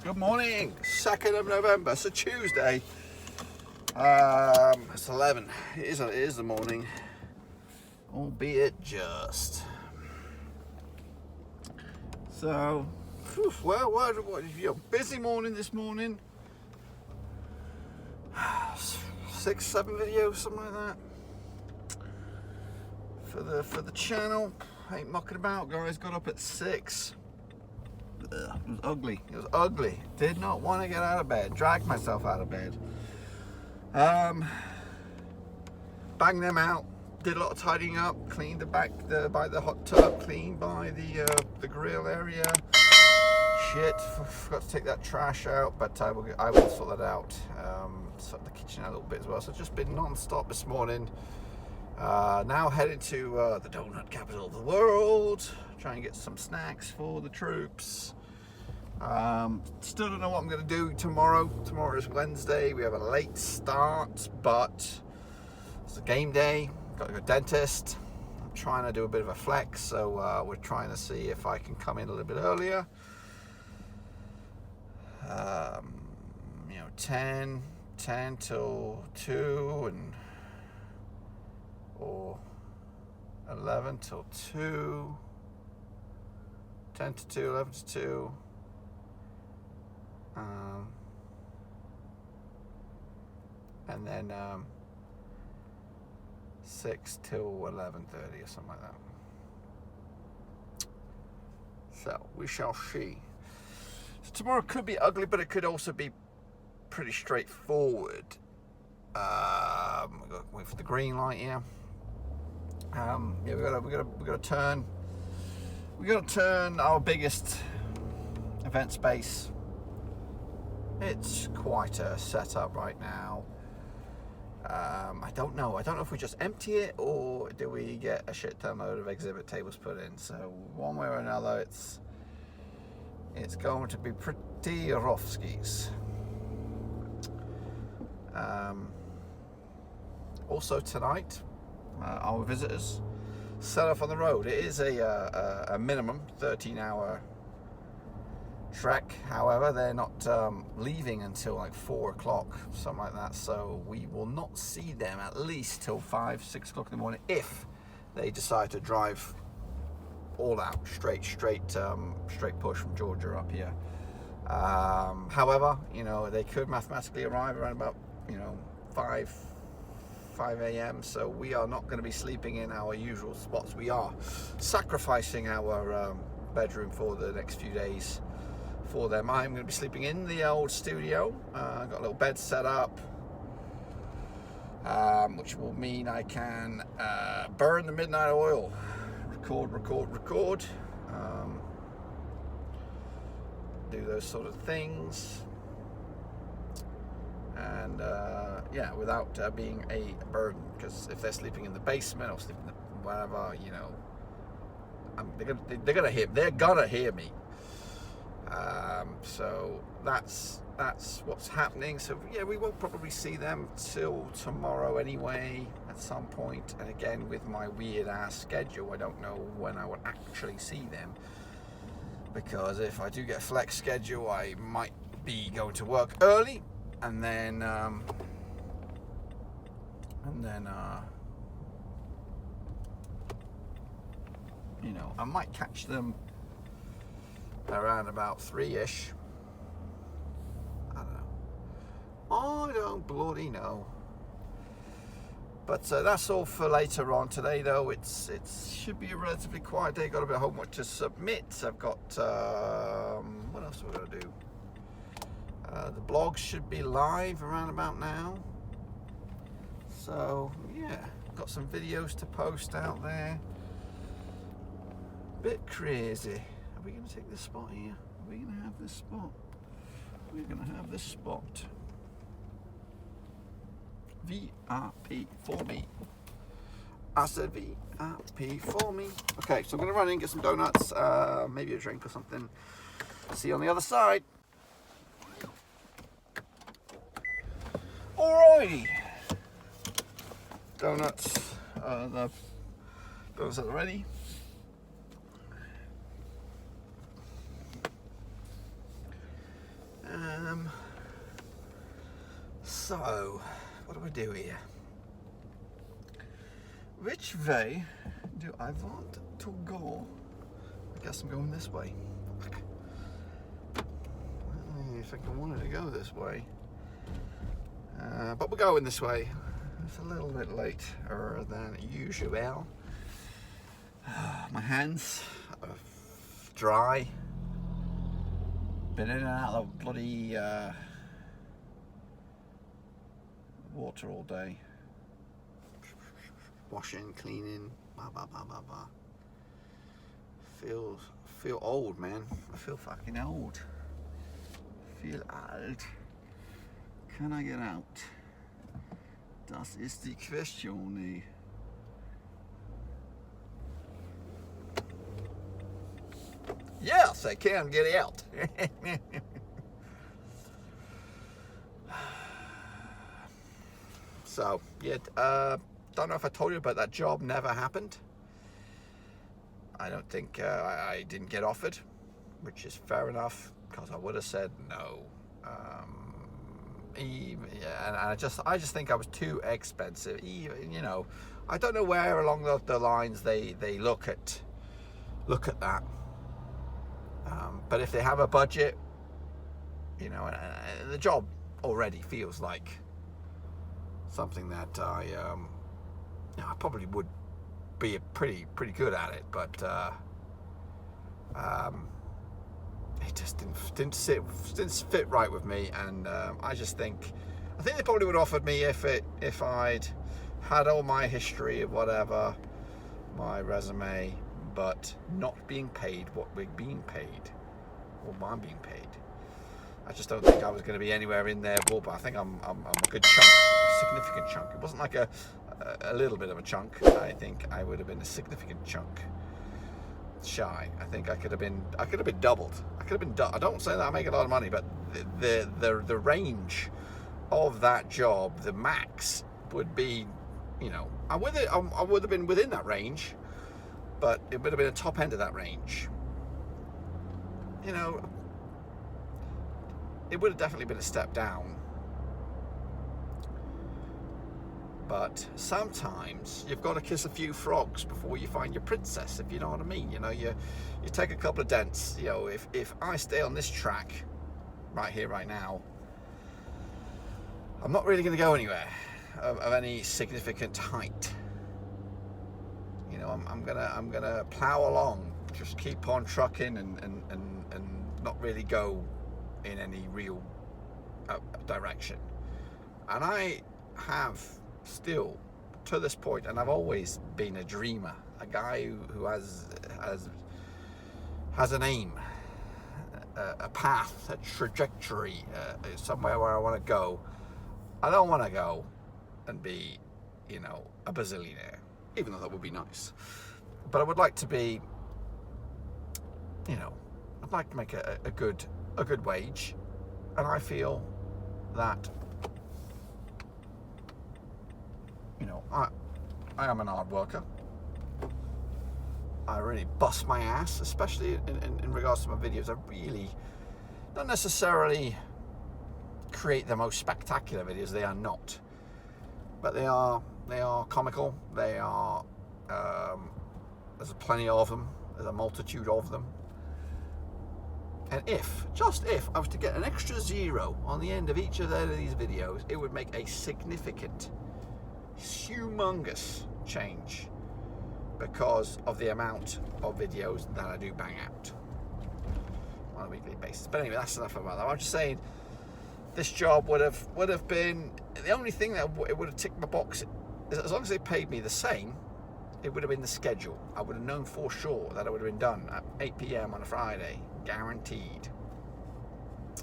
Good morning, 2nd of November, it's a Tuesday. It's 11, it is the morning, albeit just. So, well, what busy morning this morning. 6, 7 videos, something like that. For the channel. I ain't mucking about, guys. Got up at 6. Ugh, it was ugly. It was ugly. Did not want to get out of bed. Dragged myself out of bed. Banged them out. Did a lot of tidying up. Cleaned the back by the hot tub. Cleaned by the grill area. Shit. Forgot to take that trash out, but I will sort that out. Sort the kitchen out a little bit as well. So just been non-stop this morning. Now headed to the donut capital of the world. Try and get some snacks for the troops. Still don't know what I'm going to do tomorrow. Tomorrow is Wednesday. We have a late start, but it's a game day. Got to go dentist. I'm trying to do a bit of a flex, so we're trying to see if I can come in a little bit earlier. 10 till 2 or 11 till 2, 10 to 2, 11 to 2, and then 6 till 11:30 or something like that. So we shall see. So tomorrow could be ugly, but it could also be pretty straightforward. We got to wait for the green light here. We got to turn our biggest event space. It's quite a setup right now. I don't know if we just empty it or do we get a shit ton load of exhibit tables put in. So one way or another, it's going to be pretty rough skis. Also tonight, our visitors set off on the road. It is a minimum 13-hour trek. However, they're not leaving until like 4 o'clock, something like that. So we will not see them at least till 5, 6 o'clock in the morning if they decide to drive all out, straight push from Georgia up here. However, they could mathematically arrive around about 5 a.m. So we are not going to be sleeping in our usual spots. We are sacrificing our bedroom for the next few days for them. I'm going to be sleeping in the old studio. I've got a little bed set up, which will mean I can burn the midnight oil, record, do those sort of things, and without being a burden. Because if they're sleeping in the basement or sleeping in the whatever, they're gonna hear me. So that's what's happening. So yeah, we won't probably see them till tomorrow anyway, at some point. And again, with my weird ass schedule, I don't know when I will actually see them, because if I do get a flex schedule, I might be going to work early, and then I might catch them around about 3-ish. I don't know. I don't bloody know. But that's all for later on today, though. It should be a relatively quiet day. Got a bit of homework to submit. I've got what else are we gonna do? The blog should be live around about now. So yeah, got some videos to post out there. Bit crazy. Are we going to take this spot here? Are we going to have this spot? We're going to have this spot. VIP for me. I said VIP for me. Okay, so I'm going to run in, get some donuts, maybe a drink or something. See you on the other side. Alrighty. Donuts. The donuts are ready. So, what do I do here? Which way do I want to go? I guess I'm going this way. Fuck. I think I wanted to go this way. But we're going this way. It's a little bit later than usual. My hands are dry. Been in and out of bloody water all day. Washing, cleaning, blah blah blah blah blah. Feel old, man. I feel fucking old. Feel alt. Kann I get out? Das ist die Question. Yes, I can get out. So, yeah, don't know if I told you, but that job never happened. I don't think I didn't get offered, which is fair enough, because I would have said no. And I just think I was too expensive. Even, you know, I don't know where along the lines they look at that. But if they have a budget, you know, and the job already feels like something that I probably would be pretty good at it, but it just didn't fit right with me, and I think they probably would have offered me if I'd had all my history of whatever, my resume, but not being paid what we're being paid, or I'm being paid. I just don't think I was going to be anywhere in there, but I think I'm a good chunk, a significant chunk. It wasn't like a little bit of a chunk. I think I would have been a significant chunk shy. I think I could have been doubled. I don't say that I make a lot of money, but the range of that job, the max would be, you know, I would have been within that range, but it would have been a top end of that range. You know, it would have definitely been a step down. But sometimes you've got to kiss a few frogs before you find your princess, if you know what I mean. You know, you take a couple of dents. You know, if I stay on this track right here, right now, I'm not really going to go anywhere of any significant height. You know, I'm gonna plow along, just keep on trucking and not really go in any real direction. And I have still, to this point, and I've always been a dreamer, a guy who has an aim, a path, a trajectory, somewhere where I want to go. I don't want to go and be, you know, a bazillionaire, even though that would be nice. But I would like to be, you know, I'd like to make a good wage, and I feel that, you know, I am an hard worker. I really bust my ass, especially in regards to my videos. I really don't necessarily create the most spectacular videos. They are not, but they are comical. They are there's plenty of them. There's a multitude of them. And just if I was to get an extra 0 on the end of each of these videos, it would make a significant, humongous change, because of the amount of videos that I do bang out on a weekly basis. But anyway, that's enough about that. I'm just saying, this job would have been the only thing that it would have ticked my box. As long as they paid me the same, it would have been the schedule. I would have known for sure that I would have been done at 8 p.m. on a Friday, guaranteed.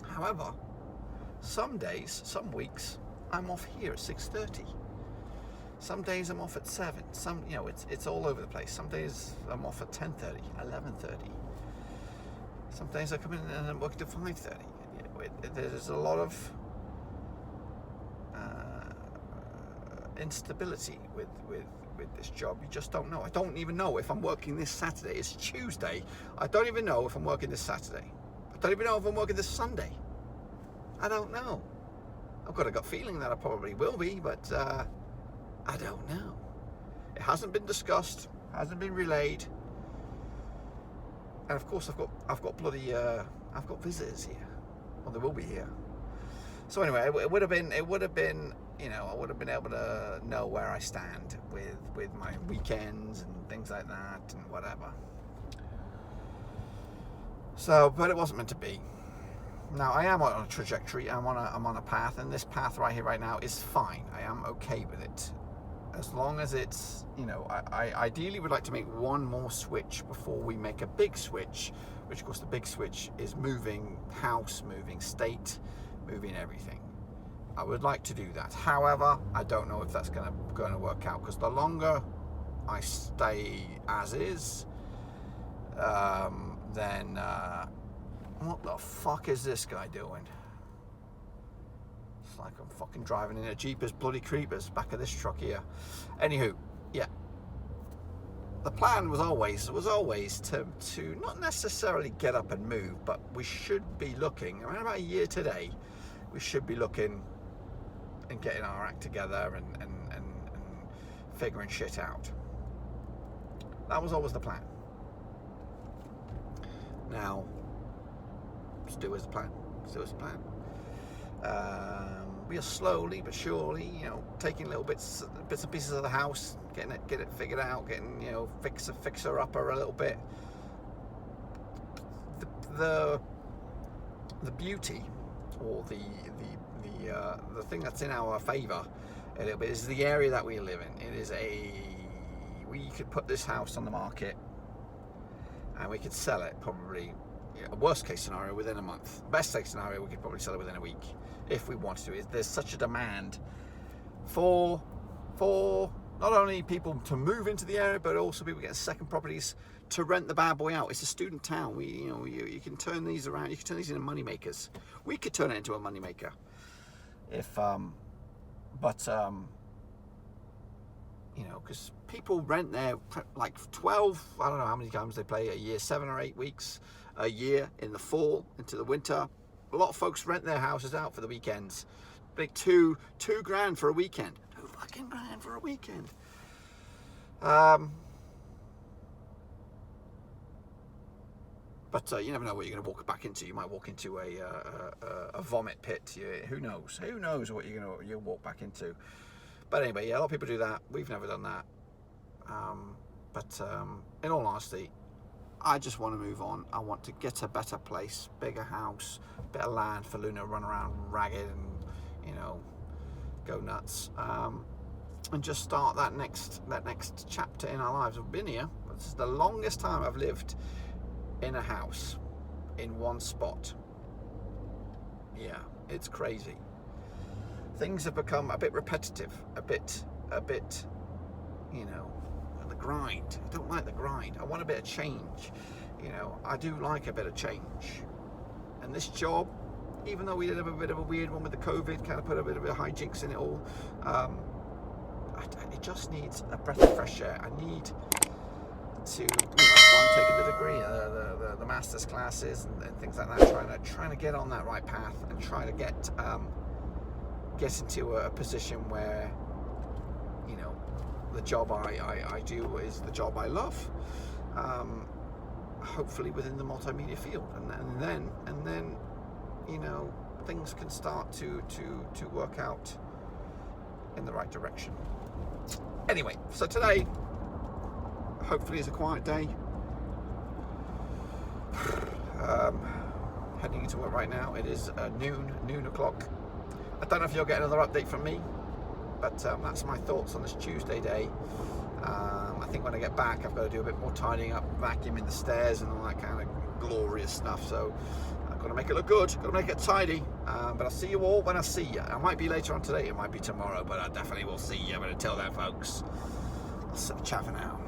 However, some days, some weeks, I'm off here at 6:30. Some days I'm off at 7. Some, you know, it's all over the place. Some days I'm off at 10:30, 11:30. Some days I come in and I'm working till 5:30. There's a lot of instability with this job. You just don't know. I don't even know if I'm working this Saturday. It's Tuesday. I don't even know if I'm working this Saturday. I don't even know if I'm working this Sunday. I don't know. I've got a gut feeling that I probably will be, but I don't know. It hasn't been discussed, hasn't been relayed, and of course I've got visitors here, well, they will be here. So anyway, it would have been, you know, I would have been able to know where I stand with my weekends and things like that and whatever. So, but it wasn't meant to be. Now I am on a trajectory. I'm on a path, and this path right here, right now, is fine. I am okay with it, as long as it's, you know, I ideally would like to make one more switch before we make a big switch, which of course the big switch is moving house, moving state, moving everything. I would like to do that. However, I don't know if that's going to work out, because the longer I stay as is, then what the fuck is this guy doing? It's like I'm fucking driving in a Jeepers bloody creepers back of this truck here. Anywho, yeah. The plan was always to not necessarily get up and move, but we should be looking around about a year today. We should be looking and getting our act together and figuring shit out. That was always the plan. Now, still is the plan. We are slowly but surely, you know, taking little bits and pieces of the house, getting it figured out, getting, you know, fixer upper a little bit. The beauty, or the thing that's in our favour a little bit, is the area that we live in. It is we could put this house on the market and we could sell it probably, you know, worst case scenario within a month. Best case scenario, we could probably sell it within a week if we wanted to. There's such a demand for not only people to move into the area, but also people getting second properties to rent the bad boy out. It's a student town. You can turn these around. You can turn these into money makers. We could turn it into a money maker if you know, because people rent there like 12, I don't know how many times they play a year, 7 or 8 weeks a year in the fall into the winter. A lot of folks rent their houses out for the weekends. Big two grand for a weekend. $2 fucking grand for a weekend. But you never know what you're going to walk back into. You might walk into a vomit pit. Who knows? Who knows what you'll walk back into? But anyway, yeah, a lot of people do that. We've never done that. But in all honesty, I just want to move on. I want to get a better place, bigger house, bit of land for Luna to run around ragged and, you know, go nuts. And just start that next chapter in our lives. I've been here. This is the longest time I've lived in a house in one spot. Yeah, it's crazy. Things have become a bit repetitive, a bit, you know, the grind. I don't like the grind. I want a bit of change. You know, I do like a bit of change. And this job, even though we did have a bit of a weird one with the COVID, kind of put a bit of a hijinks in it all, it just needs a breath of fresh air. I need to, you know, that's why I'm taking the degree, the master's classes and things like that, trying to get on that right path and trying to get into a position where, you know, the job I do is the job I love, hopefully within the multimedia field, and then you know, things can start to work out in the right direction. Anyway, so today hopefully is a quiet day. Heading into work right now. It is noon o'clock. I don't know if you'll get another update from me, but that's my thoughts on this Tuesday day. I think when I get back, I've got to do a bit more tidying up, vacuuming the stairs and all that kind of glorious stuff. So I've got to make it look good, got to make it tidy. But I'll see you all when I see you. It might be later on today, it might be tomorrow, but I definitely will see you. But until then, folks, I'll chat for now.